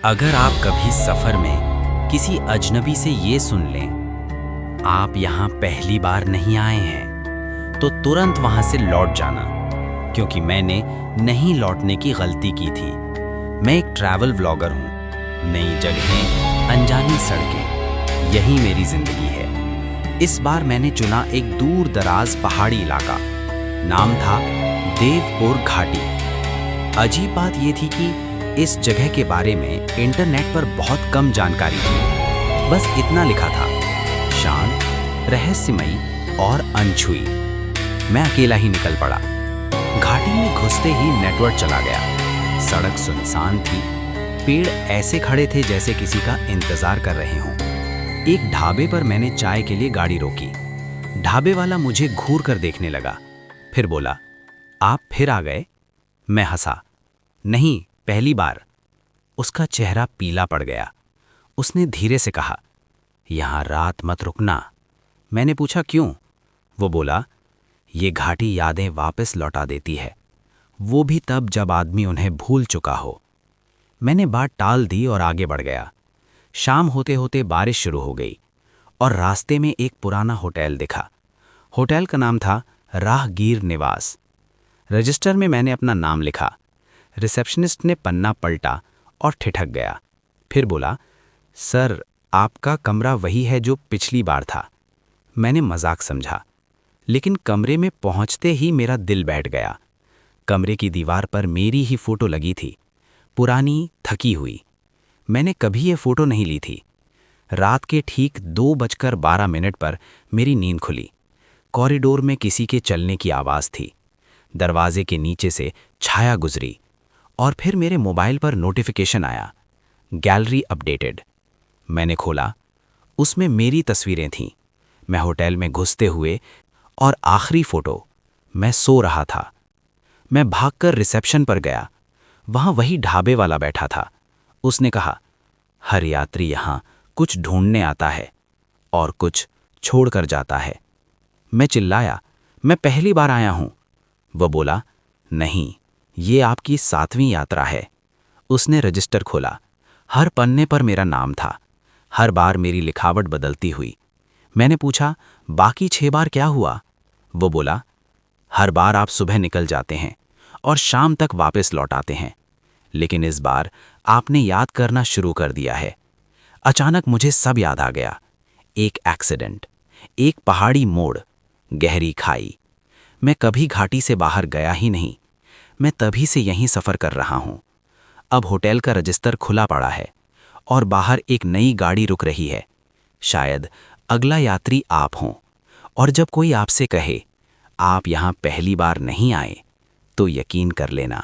अगर आप कभी सफर में किसी अजनबी से ये सुन लें, आप यहाँ पहली बार नहीं आए हैं, तो तुरंत वहाँ से लौट जाना, क्योंकि मैंने नहीं लौटने की गलती की थी। मैं एक ट्रैवल व्लॉगर हूँ। नई जगहें, अनजानी सड़कें, यही मेरी जिंदगी है। इस बार मैंने चुना एक दूर दराज पहाड़ी इलाका। नाम था देवपुर घाटी। अजीब बात ये थी कि इस जगह के बारे में इंटरनेट पर बहुत कम जानकारी थी। बस इतना लिखा था, शांत, रहस्यमयी और अनछुई। मैं अकेला ही निकल पड़ा। घाटी में घुसते ही नेटवर्क चला गया। सड़क सुनसान थी। पेड़ ऐसे खड़े थे जैसे किसी का इंतजार कर रहे हों। एक ढाबे पर मैंने चाय के लिए गाड़ी रोकी। ढाबे वाला मुझे घूर कर देखने लगा, फिर बोला, आप फिर आ गए? मैं हंसा, नहीं, पहली बार। उसका चेहरा पीला पड़ गया। उसने धीरे से कहा, यहाँ रात मत रुकना। मैंने पूछा, क्यों? वो बोला, ये घाटी यादें वापस लौटा देती है, वो भी तब जब आदमी उन्हें भूल चुका हो। मैंने बात टाल दी और आगे बढ़ गया। शाम होते होते बारिश शुरू हो गई और रास्ते में एक पुराना होटल दिखा। होटल का नाम था राहगीर निवास। रजिस्टर में मैंने अपना नाम लिखा। रिसेप्शनिस्ट ने पन्ना पलटा और ठिठक गया। फिर बोला, सर, आपका कमरा वही है जो पिछली बार था। मैंने मजाक समझा, लेकिन कमरे में पहुंचते ही मेरा दिल बैठ गया। कमरे की दीवार पर मेरी ही फोटो लगी थी, पुरानी, थकी हुई। मैंने कभी ये फोटो नहीं ली थी। रात के ठीक 2:12 पर मेरी नींद खुली। कॉरिडोर में किसी के चलने की आवाज़ थी। दरवाजे के नीचे से छाया गुजरी और फिर मेरे मोबाइल पर नोटिफिकेशन आया, गैलरी अपडेटेड। मैंने खोला, उसमें मेरी तस्वीरें थीं। मैं होटल में घुसते हुए, और आखिरी फोटो, मैं सो रहा था। मैं भागकर रिसेप्शन पर गया। वहाँ वही ढाबे वाला बैठा था। उसने कहा, हर यात्री यहाँ कुछ ढूंढने आता है और कुछ छोड़कर जाता है। मैं चिल्लाया, मैं पहली बार आया हूँ। वह बोला, नहीं, ये आपकी 7वीं यात्रा है। उसने रजिस्टर खोला। हर पन्ने पर मेरा नाम था। हर बार मेरी लिखावट बदलती हुई। मैंने पूछा, बाकी 6 बार क्या हुआ? वो बोला, हर बार आप सुबह निकल जाते हैं और शाम तक वापस लौट आते हैं, लेकिन इस बार आपने याद करना शुरू कर दिया है। अचानक मुझे सब याद आ गया। एक एक्सीडेंट, एक पहाड़ी मोड़, गहरी खाई। मैं कभी घाटी से बाहर गया ही नहीं। मैं तभी से यहीं सफ़र कर रहा हूँ। अब होटल का रजिस्टर खुला पड़ा है और बाहर एक नई गाड़ी रुक रही है। शायद अगला यात्री आप हों। और जब कोई आपसे कहे, आप यहाँ पहली बार नहीं आए, तो यकीन कर लेना।